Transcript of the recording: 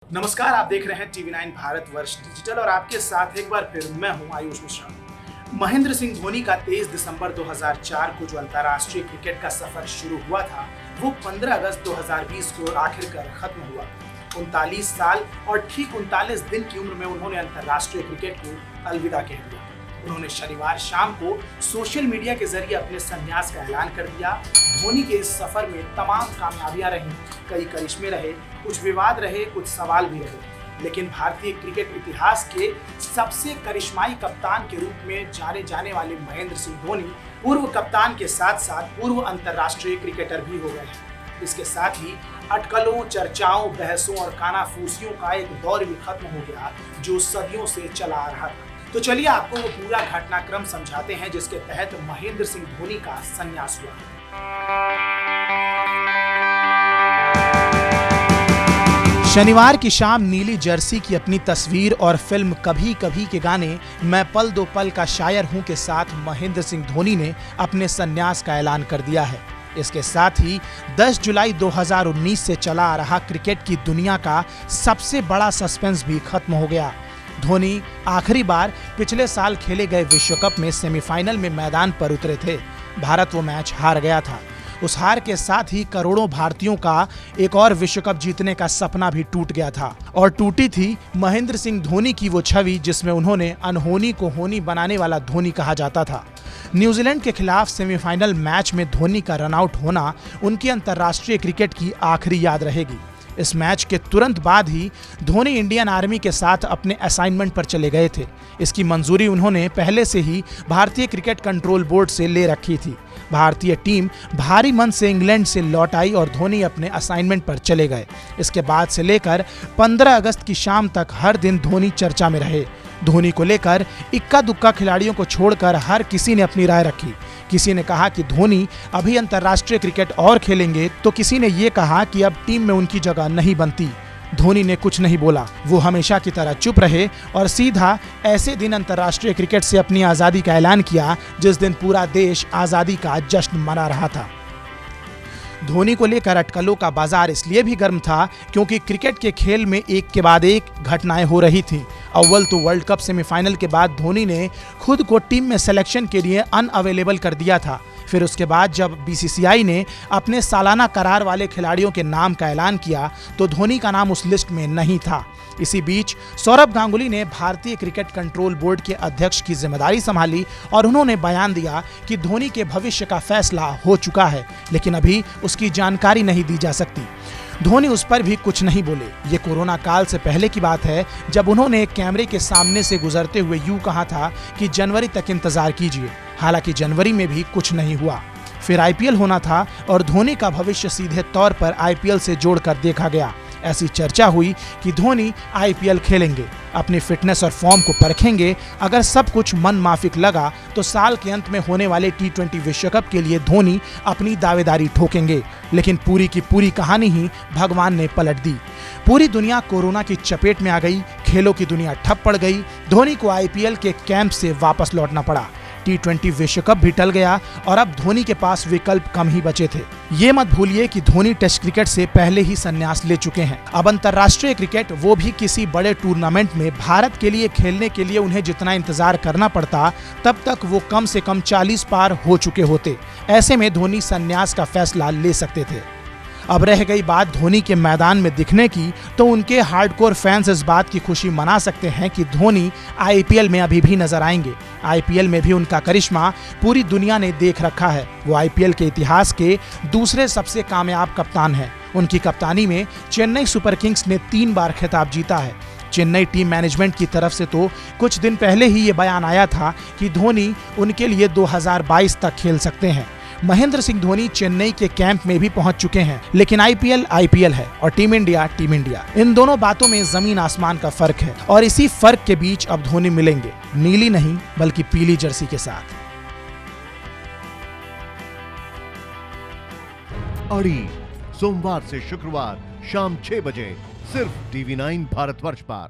नमस्कार, आप देख रहे हैं टीवी9 भारतवर्ष डिजिटल और आपके साथ एक बार फिर मैं हूं आयुष मिश्रा। महेंद्र सिंह धोनी का 23 दिसंबर 2004 को जो अंतर्राष्ट्रीय क्रिकेट का सफर शुरू हुआ था वो 15 अगस्त 2020 को आखिरकार खत्म हुआ। 39 साल और ठीक 39 दिन की उम्र में उन्होंने अंतर्राष्ट्रीय क्रिकेट को अलविदा कह दिया। उन्होंने शनिवार शाम को सोशल मीडिया के जरिए अपने संन्यास का ऐलान कर दिया। धोनी के इस सफर में तमाम कामयाबियां रहीं, कई करिश्मे रहे, कुछ विवाद रहे, कुछ सवाल भी रहे, लेकिन भारतीय क्रिकेट इतिहास के सबसे करिश्माई कप्तान के रूप में जाने जाने वाले महेंद्र सिंह धोनी पूर्व कप्तान के साथ साथ पूर्व अंतर्राष्ट्रीय क्रिकेटर भी हो गए हैं। इसके साथ ही अटकलों, चर्चाओं, बहसों और कानाफूसियों का एक दौर भी खत्म हो गया जो सदियों से चला आ रहा था। तो चलिए आपको वो पूरा घटनाक्रम समझाते हैं जिसके तहत महेंद्र सिंह धोनी का संन्यास हुआ। शनिवार की शाम नीली जर्सी की अपनी तस्वीर और फिल्म कभी कभी के गाने मैं पल दो पल का शायर हूं के साथ महेंद्र सिंह धोनी ने अपने संन्यास का ऐलान कर दिया है। इसके साथ ही 10 जुलाई 2019 से चला आ रहा क्रिकेट की दुनिया का सबसे बड़ा सस्पेंस भी खत्म हो गया। धोनी आखिरी बार पिछले साल खेले गए विश्व कप में सेमीफाइनल में मैदान पर उतरे थे। भारत वो मैच हार गया था। उस हार के साथ ही करोड़ों भारतीयों का एक और विश्व कप जीतने का सपना भी टूट गया था और टूटी थी महेंद्र सिंह धोनी की वो छवि जिसमें उन्होंने अनहोनी को होनी बनाने वाला धोनी कहा जाता था। न्यूजीलैंड के खिलाफ सेमीफाइनल मैच में धोनी का रनआउट होना उनकी अंतर्राष्ट्रीय क्रिकेट की आखिरी याद रहेगी। इस मैच के तुरंत बाद ही धोनी इंडियन आर्मी के साथ अपने असाइनमेंट पर चले गए थे। इसकी मंजूरी उन्होंने पहले से ही भारतीय क्रिकेट कंट्रोल बोर्ड से ले रखी थी। भारतीय टीम भारी मन से इंग्लैंड से लौट आई और धोनी अपने असाइनमेंट पर चले गए। इसके बाद से लेकर 15 अगस्त की शाम तक हर दिन धोनी चर्चा में रहे। धोनी को लेकर इक्का दुक्का खिलाड़ियों को छोड़कर हर किसी ने अपनी राय रखी। किसी ने कहा कि धोनी अभी अंतर्राष्ट्रीय क्रिकेट और खेलेंगे, तो किसी ने ये कहा कि अब टीम में उनकी जगह नहीं बनती। धोनी ने कुछ नहीं बोला, वो हमेशा की तरह चुप रहे और सीधा ऐसे दिन अंतर्राष्ट्रीय क्रिकेट से अपनी आज़ादी का ऐलान किया जिस दिन पूरा देश आज़ादी का जश्न मना रहा था। धोनी को लेकर अटकलों का बाजार इसलिए भी गर्म था क्योंकि क्रिकेट के खेल में एक के बाद एक घटनाएं हो रही थीं। अव्वल तो वर्ल्ड कप सेमीफाइनल के बाद धोनी ने खुद को टीम में सिलेक्शन के लिए अनअवेलेबल कर दिया था। फिर उसके बाद जब बीसीसीआई ने अपने सालाना करार वाले खिलाड़ियों के नाम का ऐलान किया तो धोनी का नाम उस लिस्ट में नहीं था। इसी बीच सौरभ गांगुली ने भारतीय क्रिकेट कंट्रोल बोर्ड के अध्यक्ष की जिम्मेदारी संभाली और उन्होंने बयान दिया कि धोनी के भविष्य का फैसला हो चुका है, लेकिन अभी उसकी जानकारी नहीं दी जा सकती। धोनी उस पर भी कुछ नहीं बोले। ये कोरोना काल से पहले की बात है जब उन्होंने कैमरे के सामने से गुजरते हुए यूं कहा था कि जनवरी तक इंतजार कीजिए। हालांकि जनवरी में भी कुछ नहीं हुआ। फिर आईपीएल होना था और धोनी का भविष्य सीधे तौर पर आईपीएल से जोड़कर देखा गया। ऐसी चर्चा हुई कि धोनी आईपीएल खेलेंगे, अपनी फिटनेस और फॉर्म को परखेंगे। अगर सब कुछ मन माफिक लगा तो साल के अंत में होने वाले T20 विश्व कप के लिए धोनी अपनी दावेदारी ठोकेंगे। लेकिन पूरी की पूरी कहानी ही भगवान ने पलट दी। पूरी दुनिया कोरोना की चपेट में आ गई, खेलों की दुनिया ठप पड़ गई। धोनी को आईपीएल के कैंप से वापस लौटना पड़ा। T20 विश्व कप भी टल गया और अब धोनी के पास विकल्प कम ही बचे थे। ये मत भूलिए कि धोनी टेस्ट क्रिकेट से पहले ही संन्यास ले चुके हैं। अब अंतर्राष्ट्रीय क्रिकेट, वो भी किसी बड़े टूर्नामेंट में भारत के लिए खेलने के लिए उन्हें जितना इंतजार करना पड़ता, तब तक वो कम से कम 40 पार हो चुके होते। ऐसे में धोनी संन्यास का फैसला ले सकते थे। अब रह गई बात धोनी के मैदान में दिखने की, तो उनके हार्डकोर फैंस इस बात की खुशी मना सकते हैं कि धोनी आईपीएल में अभी भी नजर आएंगे। आईपीएल में भी उनका करिश्मा पूरी दुनिया ने देख रखा है। वो आईपीएल के इतिहास के दूसरे सबसे कामयाब कप्तान हैं। उनकी कप्तानी में चेन्नई सुपर किंग्स ने 3 बार खिताब जीता है। चेन्नई टीम मैनेजमेंट की तरफ से तो कुछ दिन पहले ही ये बयान आया था कि धोनी उनके लिए 2022 तक खेल सकते हैं। महेंद्र सिंह धोनी चेन्नई के कैंप में भी पहुंच चुके हैं, लेकिन आईपीएल है और टीम इंडिया। इन दोनों बातों में जमीन आसमान का फर्क है और इसी फर्क के बीच अब धोनी मिलेंगे, नीली नहीं बल्कि पीली जर्सी के साथ। अड़ी सोमवार से शुक्रवार शाम 6 बजे सिर्फ टीवी9 भारतवर्ष पर।